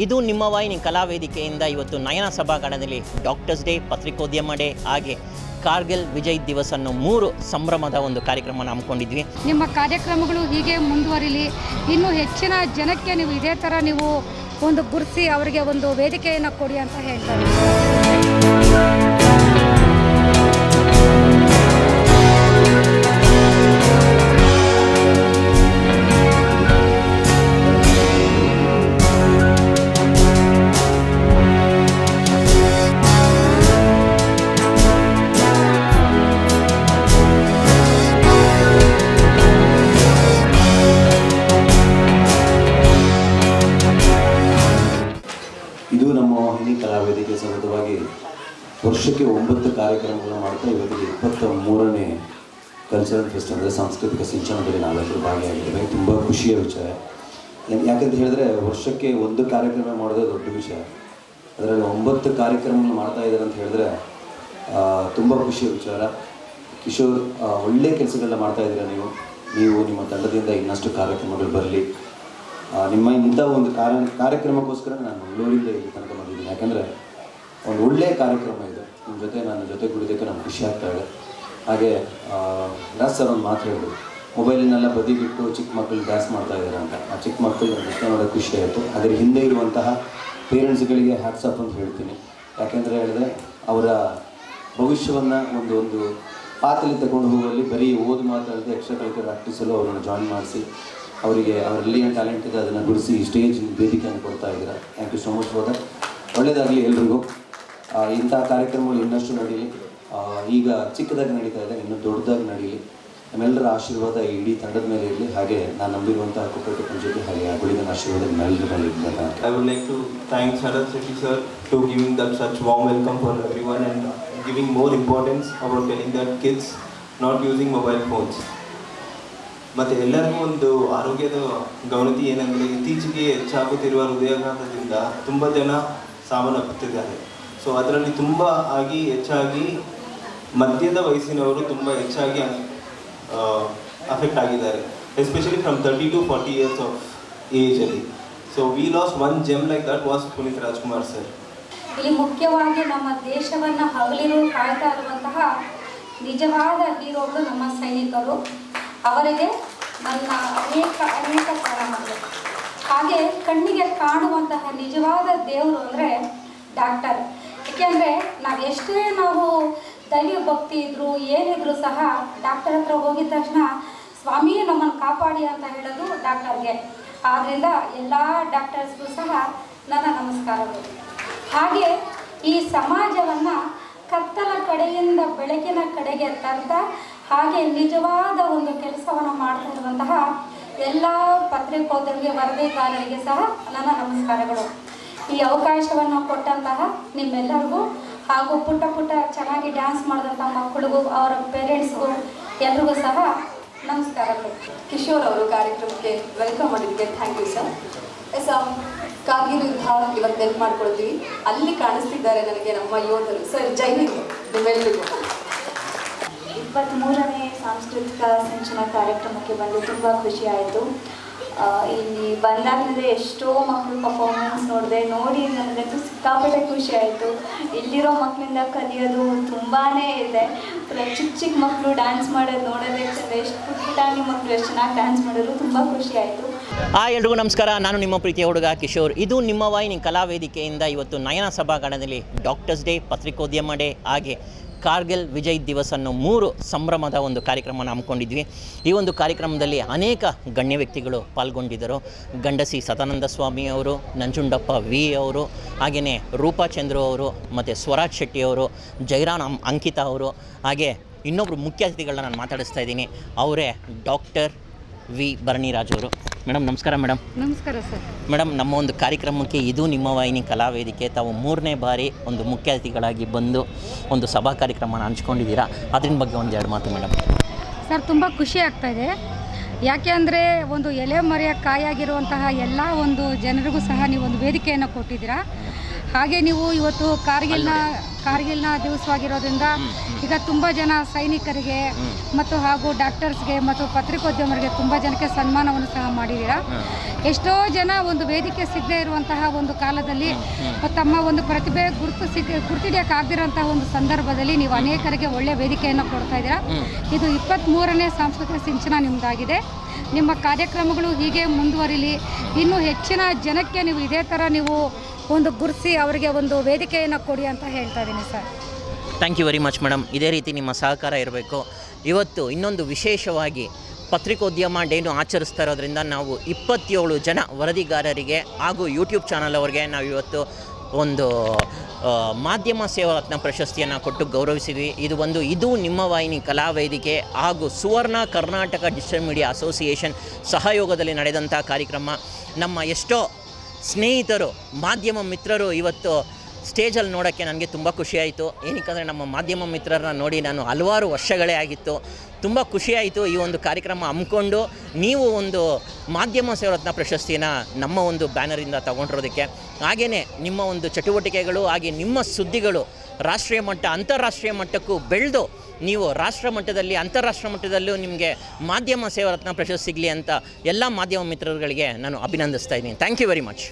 ಇದು ನಿಮ್ಮ ವಾಹಿನಿ ಕಲಾವೇದಿಕೆಯಿಂದ ಇವತ್ತು ನಯನ ಸಭಾಂಗಣದಲ್ಲಿ ಡಾಕ್ಟರ್ಸ್ ಡೇ, ಪತ್ರಿಕೋದ್ಯಮ ಡೇ ಹಾಗೆ ಕಾರ್ಗಿಲ್ ವಿಜಯ್ ದಿವಸ್ ಅನ್ನೋ 3 ಸಂಭ್ರಮದ ಒಂದು ಕಾರ್ಯಕ್ರಮ ಹಮ್ಮಿಕೊಂಡಿದ್ವಿ. ನಿಮ್ಮ ಕಾರ್ಯಕ್ರಮಗಳು ಹೀಗೆ ಮುಂದುವರಿಲಿ, ಇನ್ನೂ ಹೆಚ್ಚಿನ ಜನಕ್ಕೆ ನೀವು ಇದೇ ಥರ ನೀವು ಒಂದು ಗುರುತಿಸಿ ಅವರಿಗೆ ಒಂದು ವೇದಿಕೆಯನ್ನು ಕೊಡಿ ಅಂತ ಹೇಳ್ತಾರೆ. ಇದು ನಮ್ಮ ವಾಹಿನಿ ಕಲಾವೇದಿಕೆ ಸಮೇತವಾಗಿ ವರ್ಷಕ್ಕೆ 9 ಕಾರ್ಯಕ್ರಮಗಳನ್ನು ಮಾಡ್ತಾ ಇವತ್ತಿಗೆ 23ನೇ ಕಲ್ಚರಲ್ ಫೆಸ್ಟ್ ಅಂದರೆ ಸಾಂಸ್ಕೃತಿಕ ಸಿಂಚನದಲ್ಲಿ ನಾವೆಲ್ಲರೂ ಭಾಗಿಯಾಗಿದ್ದೇವೆ. ತುಂಬ ಖುಷಿಯ ವಿಷಯ. ಯಾಕಂತ ಹೇಳಿದ್ರೆ ವರ್ಷಕ್ಕೆ 1 ಕಾರ್ಯಕ್ರಮ ಮಾಡೋದೇ ದೊಡ್ಡ ವಿಷಯ. ಅದರಲ್ಲಿ 9 ಕಾರ್ಯಕ್ರಮಗಳು ಮಾಡ್ತಾ ಇದ್ದಾರೆ ಅಂತ ಹೇಳಿದ್ರೆ ತುಂಬ ಖುಷಿಯ ವಿಚಾರ. ಕಿಶೋರ್, ಒಳ್ಳೆ ಕೆಲಸಗಳನ್ನ ಮಾಡ್ತಾ ಇದ್ದೀರಾ ನೀವು ನಿಮ್ಮ ತಂಡದಿಂದ ಇನ್ನಷ್ಟು ಕಾರ್ಯಕ್ರಮಗಳು ಬರಲಿ. ನಿಮ್ಮ ಇಂಥ ಒಂದು ಕಾರ್ಯಕ್ರಮಕ್ಕೋಸ್ಕರ ನಾನು ಮಂಗಳೂರಿಂದ ಇಲ್ಲಿ ತನಕ ಬಂದಿದ್ದೀನಿ. ಯಾಕಂದರೆ ಒಂದು ಒಳ್ಳೆಯ ಕಾರ್ಯಕ್ರಮ ಇದೆ. ನನ್ನ ಜೊತೆ ಕುಡಿಯೋದಕ್ಕೆ ನಮ್ಗೆ ಖುಷಿ ಆಗ್ತಾ ಇದೆ. ಹಾಗೆ ರಾಜ್ ಸರ್ ಒಂದು ಮಾತು ಹೇಳಿದ್ರು, ಮೊಬೈಲಿನೆಲ್ಲ ಬದಿಗಿಟ್ಟು ಚಿಕ್ಕ ಮಕ್ಕಳು ಡ್ಯಾನ್ಸ್ ಮಾಡ್ತಾ ಇದ್ದಾರೆ ಅಂತ. ಆ ಚಿಕ್ಕ ಮಕ್ಕಳು ನೃತ್ಯ ನೋಡೋಕ್ಕೆ ಖುಷಿ ಆಯಿತು. ಅದರ ಹಿಂದೆ ಇರುವಂತಹ ಪೇರೆಂಟ್ಸ್ಗಳಿಗೆ ಹ್ಯಾಟ್ಸ್ ಆಫ್ ಅಂತ ಹೇಳ್ತೀನಿ. ಯಾಕೆಂದರೆ ಹೇಳಿದ್ರೆ ಅವರ ಭವಿಷ್ಯವನ್ನು ಒಂದು ಪಾತಲ್ಲಿ ತಗೊಂಡು ಹೋಗುವಲ್ಲಿ ಬರೀ ಓದು ಮಾತಾಡದೆ ಎಕ್ಸ್ಟ್ರಾ ಕರಿಕ್ಯುಲರ್ ಆ್ಯಕ್ಟಿವ್ಸಲ್ಲೂ ಅವರನ್ನು ಜಾಯಿನ್ ಮಾಡಿಸಿ ಅವರಲ್ಲಿ ಏನು ಟ್ಯಾಲೆಂಟ್ ಇದೆ ಅದನ್ನು ಗುಡಿಸಿ ಸ್ಟೇಜ್ ವೇದಿಕೆಯನ್ನು ಕೊಡ್ತಾ ಇದ್ದೀರಾ. Thank you so much for that. ಒಳ್ಳೆಯದಾಗಲಿ ಎಲ್ರಿಗೂ. ಇಂಥ ಕಾರ್ಯಕ್ರಮಗಳು ಇನ್ನಷ್ಟು ನಡೀಲಿ. ಈಗ ಚಿಕ್ಕದಾಗಿ ನಡೀತಾ ಇದೆ, ಇನ್ನೂ ದೊಡ್ಡದಾಗಿ ನಡೀಲಿ. ನಮ್ಮೆಲ್ಲರ ಆಶೀರ್ವಾದ ಇಡೀ ತಂಡದ ಮೇಲೆ ಇರಲಿ. ಹಾಗೆ ನಾನು ನಂಬಿರುವಂತಹ ಕುಕ್ಕಟ್ಟು ಪಂಚಾಯತಿ ಹಾಗೆ ಆ ಗುಳಿಗನ ಆಶೀರ್ವಾದ ನಮ್ಮೆಲ್ಲರ ಮೇಲೆ ಇರಲಿ. I would like to thank Sharat Sethi sir to giving that such warm welcome for everyone and giving more importance about telling that kids not using mobile phones. ಮತ್ತು ಎಲ್ಲರಿಗೂ ಒಂದು ಆರೋಗ್ಯದ ಗೌಣತಿ ಏನಂದರೆ ಇತ್ತೀಚೆಗೆ ಹೆಚ್ಚಾಗುತ್ತಿರುವ ಹೃದಯಾಘಾತದಿಂದ ತುಂಬ ಜನ ಸಾವನ್ನಪ್ಪುತ್ತಿದ್ದಾರೆ. ಸೊ ಅದರಲ್ಲಿ ಹೆಚ್ಚಾಗಿ ಮಧ್ಯದ ವಯಸ್ಸಿನವರು ತುಂಬ ಹೆಚ್ಚಾಗಿ ಅಫೆಕ್ಟ್ ಆಗಿದ್ದಾರೆ, especially from 30 to 40 years of ಏಜಲ್ಲಿ. So we lost one gem like that was Puneeth Rajkumar sir. ಇಲ್ಲಿ ಮುಖ್ಯವಾಗಿ ನಮ್ಮ ದೇಶವನ್ನು ಹಗಲಿರು ಕಾಯ್ತಾ ಇರುವಂತಹ ನಿಜವಾದ ಹೀರೋಗಳು ನಮ್ಮ ಸೈನಿಕರು. ಅವರಿಗೆ ನನ್ನ ಅನೇಕ ಪ್ರಣಾಮಗಳು. ಹಾಗೆ ಕಣ್ಣಿಗೆ ಕಾಣುವಂತಹ ನಿಜವಾದ ದೇವರು ಅಂದರೆ ಡಾಕ್ಟರ್. ಏಕೆಂದರೆ ನಾವು ದೈವ ಭಕ್ತಿ ಇದ್ದರೂ ಏನಿದ್ರು ಸಹ ಡಾಕ್ಟರ್ ಹತ್ರ ಹೋಗಿದ ತಕ್ಷಣ ಸ್ವಾಮಿ ನಮ್ಮನ್ನು ಕಾಪಾಡಿ ಅಂತ ಹೇಳೋದು ಡಾಕ್ಟರ್ಗೆ. ಆದ್ದರಿಂದ ಎಲ್ಲ ಡಾಕ್ಟರ್ಸ್ಗೂ ಸಹ ನನ್ನ ನಮಸ್ಕಾರಗಳು. ಹಾಗೆ ಈ ಸಮಾಜವನ್ನು ಕತ್ತಲ ಕಡೆಯಿಂದ ಬೆಳಕಿನ ಕಡೆಗೆ ತರ್ತಾ ಹಾಗೆ ನಿಜವಾದ ಒಂದು ಕೆಲಸವನ್ನು ಮಾಡ್ತಾ ಇರುವಂತಹ ಎಲ್ಲ ಪತ್ರಿಕೋದ್ಯಮಿಗೆ ವರದಿಗಾರರಿಗೆ ಸಹ ನನ್ನ ನಮಸ್ಕಾರಗಳು. ಈ ಅವಕಾಶವನ್ನು ಕೊಟ್ಟಂತಹ ನಿಮ್ಮೆಲ್ಲರಿಗೂ ಹಾಗೂ ಪುಟ್ಟ ಚೆನ್ನಾಗಿ ಡ್ಯಾನ್ಸ್ ಮಾಡಿದಂಥ ಮಕ್ಕಳಿಗೂ ಅವರ ಪೇರೆಂಟ್ಸ್ಗೂ ಎಲ್ರಿಗೂ ಸಹ ನಮಸ್ಕಾರಗಳು. ಕಿಶೋರ್ ಅವರು ಕಾರ್ಯಕ್ರಮಕ್ಕೆ ವೆಲ್ಕಮ್ ಮಾಡಿದ್ದಕ್ಕೆ ಥ್ಯಾಂಕ್ ಯು ಸರ್. ಕಾರ್ಗಿಲ್ ಯುದ್ಧ ಇವತ್ತು ನೆನಪು ಮಾಡ್ಕೊಳ್ತೀವಿ. ಅಲ್ಲಿ ಕಾಣಿಸ್ತಿದ್ದಾರೆ ನನಗೆ ನಮ್ಮ ಯೋಧರು. ಸರ್ ಜೈ ಹಿಂದ್ ನಿಮ್ಮೆಲ್ಲರಿಗೂ. 23ನೇ ಸಾಂಸ್ಕೃತಿಕ ಸಿಂಚನ ಕಾರ್ಯಕ್ರಮಕ್ಕೆ ಬಂದು ತುಂಬ ಖುಷಿ ಆಯಿತು. ಇಲ್ಲಿ ಬಂದಾಗಲೇ ಎಷ್ಟೋ ಮಕ್ಕಳು ಪರ್ಫಾರ್ಮೆನ್ಸ್ ನೋಡಿ ನನಗಂತೂ ಸಿಕ್ಕಾಪಟ್ಟೆ ಖುಷಿ ಆಯಿತು. ಇಲ್ಲಿರೋ ಮಕ್ಕಳಿಂದ ಕಲಿಯೋದು ತುಂಬಾ ಇದೆ. ಚಿಕ್ಕ ಮಕ್ಕಳು ಡ್ಯಾನ್ಸ್ ಮಾಡೋದು ನೋಡೋದೇ ಚಂದ. ಎಷ್ಟು ಪುಟಾಣಿ ಮಕ್ಕಳು ಎಷ್ಟು ಚೆನ್ನಾಗಿ ಡ್ಯಾನ್ಸ್ ಮಾಡಿದ್ರು, ತುಂಬ ಖುಷಿ ಆಯಿತು. ಎಲ್ರಿಗೂ ನಮಸ್ಕಾರ. ನಾನು ನಿಮ್ಮ ಪ್ರೀತಿಯ ಹುಡುಗ ಕಿಶೋರ್. ಇದು ನಿಮ್ಮ ವಾಹಿನಿ ಕಲಾವೇದಿಕೆಯಿಂದ ಇವತ್ತು ನಯನ ಸಭಾಂಗಣದಲ್ಲಿ ಡಾಕ್ಟರ್ಸ್ ಡೇ, ಪತ್ರಿಕೋದ್ಯಮ ಡೇ ಹಾಗೆ ಕಾರ್ಗಿಲ್ ವಿಜಯ್ ದಿವಸ್ ಅನ್ನೋ 3 ಸಂಭ್ರಮದ ಒಂದು ಕಾರ್ಯಕ್ರಮನ ಹಮ್ಮಿಕೊಂಡಿದ್ವಿ. ಈ ಒಂದು ಕಾರ್ಯಕ್ರಮದಲ್ಲಿ ಅನೇಕ ಗಣ್ಯ ವ್ಯಕ್ತಿಗಳು ಪಾಲ್ಗೊಂಡಿದ್ದರು. ಗಂಡಸಿ ಸದಾನಂದ ಸ್ವಾಮಿ ಅವರು, ನಂಜುಂಡಪ್ಪ ವಿ ಅವರು, ಹಾಗೆಯೇ ರೂಪಾ ಚಂದ್ರು ಅವರು, ಮತ್ತು ಸ್ವರಾಜ್ ಶೆಟ್ಟಿ ಅವರು, ಜೈರಾಮ್ ಅಂಕಿತಾ ಅವರು, ಹಾಗೆ ಇನ್ನೊಬ್ಬರು ಮುಖ್ಯ ಅತಿಥಿಗಳನ್ನ ನಾನು ಮಾತಾಡಿಸ್ತಾ ಇದ್ದೀನಿ. ಅವರೇ ಡಾಕ್ಟರ್ ವಿ ಭರಣಿರಾಜ್ ಅವರು. ಮೇಡಮ್ ನಮಸ್ಕಾರ. ನಮಸ್ಕಾರ ಸರ್. ಮೇಡಮ್, ನಮ್ಮ ಒಂದು ಕಾರ್ಯಕ್ರಮಕ್ಕೆ ಇದು ನಿಮ್ಮ ವಾಹಿನಿ ಕಲಾವೇದಿಕೆ ತಾವು 3ನೇ ಬಾರಿ ಒಂದು ಮುಖ್ಯ ಅತಿಥಿಗಳಾಗಿ ಬಂದು ಒಂದು ಸಭಾ ಕಾರ್ಯಕ್ರಮನ ಹಂಚ್ಕೊಂಡಿದ್ದೀರಾ. ಅದ್ರ ಬಗ್ಗೆ 1-2 ಮಾತು ಮೇಡಮ್. ಸರ್, ತುಂಬ ಖುಷಿ ಆಗ್ತಾಯಿದೆ. ಯಾಕೆ ಅಂದರೆ ಒಂದು ಎಲೆ ಮರೆಯ ಕಾಯಾಗಿರುವಂತಹ ಎಲ್ಲ ಒಂದು ಜನರಿಗೂ ಸಹ ನೀವು ಒಂದು ವೇದಿಕೆಯನ್ನು ಕೊಟ್ಟಿದ್ದೀರಾ. ಹಾಗೆ ನೀವು ಇವತ್ತು ಕಾರ್ಗಿಲ್ನ ದಿವಸವಾಗಿರೋದ್ರಿಂದ ಈಗ ತುಂಬ ಜನ ಸೈನಿಕರಿಗೆ ಮತ್ತು ಹಾಗೂ ಡಾಕ್ಟರ್ಸ್ಗೆ ಮತ್ತು ಪತ್ರಿಕೋದ್ಯಮರಿಗೆ ತುಂಬ ಜನಕ್ಕೆ ಸನ್ಮಾನವನ್ನು ಸಹ ಮಾಡಿದ್ದೀರಾ. ಎಷ್ಟೋ ಜನ ಒಂದು ವೇದಿಕೆ ಸಿಗದೇ ಇರುವಂತಹ ಒಂದು ಕಾಲದಲ್ಲಿ ತಮ್ಮ ಒಂದು ಪ್ರತಿಭೆ ಗುರುತಿಡಿಯೋಕ್ಕಾಗದಿರೋಂತಹ ಒಂದು ಸಂದರ್ಭದಲ್ಲಿ ನೀವು ಅನೇಕರಿಗೆ ಒಳ್ಳೆಯ ವೇದಿಕೆಯನ್ನು ಕೊಡ್ತಾ ಇದ್ದೀರಾ. ಇದು 23ನೇ ಸಾಂಸ್ಕೃತಿಕ ಸಿಂಚನ ನಿಮ್ಮದಾಗಿದೆ. ನಿಮ್ಮ ಕಾರ್ಯಕ್ರಮಗಳು ಹೀಗೆ ಮುಂದುವರಿಲಿ. ಇನ್ನೂ ಹೆಚ್ಚಿನ ಜನಕ್ಕೆ ನೀವು ಇದೇ ಥರ ನೀವು ಒಂದು ಗುರುತಿಸಿ ಅವರಿಗೆ ಒಂದು ವೇದಿಕೆಯನ್ನು ಕೊಡಿ ಅಂತ ಹೇಳ್ತಾ ಇದ್ದೀನಿ sir. Thank you very much madam. ಇದೇ ರೀತಿ ನಿಮ್ಮ ಸಹಕಾರ ಇರಬೇಕು. ಇವತ್ತು ಇನ್ನೊಂದು ವಿಶೇಷವಾಗಿ ಪತ್ರಿಕೋದ್ಯಮ ಡೇನು ಆಚರಿಸ್ತಾ ಇರೋದ್ರಿಂದ ನಾವು 27 ಜನ ವರದಿಗಾರರಿಗೆ ಹಾಗೂ ಯೂಟ್ಯೂಬ್ ಚಾನಲ್ ಅವರಿಗೆ ನಾವು ಇವತ್ತು ಒಂದು ಮಾಧ್ಯಮ ಸೇವಾ ರತ್ನ ಪ್ರಶಸ್ತಿಯನ್ನು ಕೊಟ್ಟು ಗೌರವಿಸಿದ್ವಿ. ಇದು ನಿಮ್ಮ ವಾಹಿನಿ ಕಲಾವೇದಿಕೆ ಹಾಗೂ Suvarna Karnataka digital media association ಸಹಯೋಗದಲ್ಲಿ ನಡೆದಂಥ ಕಾರ್ಯಕ್ರಮ. ನಮ್ಮ ಎಷ್ಟೋ ಸ್ನೇಹಿತರು, ಮಾಧ್ಯಮ ಮಿತ್ರರು ಇವತ್ತು ಸ್ಟೇಜಲ್ಲಿ ನೋಡೋಕ್ಕೆ ನನಗೆ ತುಂಬ ಖುಷಿಯಾಯಿತು. ಏನಕ್ಕಂದರೆ ನಮ್ಮ ಮಾಧ್ಯಮ ಮಿತ್ರರನ್ನ ನೋಡಿ ನಾನು ಹಲವಾರು ವರ್ಷಗಳೇ ಆಗಿತ್ತು. ತುಂಬ ಖುಷಿಯಾಯಿತು ಈ ಒಂದು ಕಾರ್ಯಕ್ರಮ ಹಮ್ಮಿಕೊಂಡು ನೀವು ಒಂದು ಮಾಧ್ಯಮ ಸೇವಾರತ್ನ ಪ್ರಶಸ್ತಿಯನ್ನು ನಮ್ಮ ಒಂದು ಬ್ಯಾನರಿಂದ ತಗೊಂಡಿರೋದಕ್ಕೆ. ಹಾಗೆಯೇ ನಿಮ್ಮ ಒಂದು ಚಟುವಟಿಕೆಗಳು ಹಾಗೆ ನಿಮ್ಮ ಸುದ್ದಿಗಳು ರಾಷ್ಟ್ರೀಯ ಮಟ್ಟ ಅಂತಾರಾಷ್ಟ್ರೀಯ ಮಟ್ಟಕ್ಕೂ ಬೆಳೆದು ನೀವು ರಾಷ್ಟ್ರ ಮಟ್ಟದಲ್ಲಿ ಅಂತಾರಾಷ್ಟ್ರ ಮಟ್ಟದಲ್ಲೂ ನಿಮಗೆ ಮಾಧ್ಯಮ ಸೇವಾರತ್ನ ಪ್ರಶಸ್ತಿ ಸಿಗಲಿ ಅಂತ ಎಲ್ಲ ಮಾಧ್ಯಮ ಮಿತ್ರರುಗಳಿಗೆ ನಾನು ಅಭಿನಂದಿಸ್ತಾ ಇದ್ದೀನಿ. Thank you very much.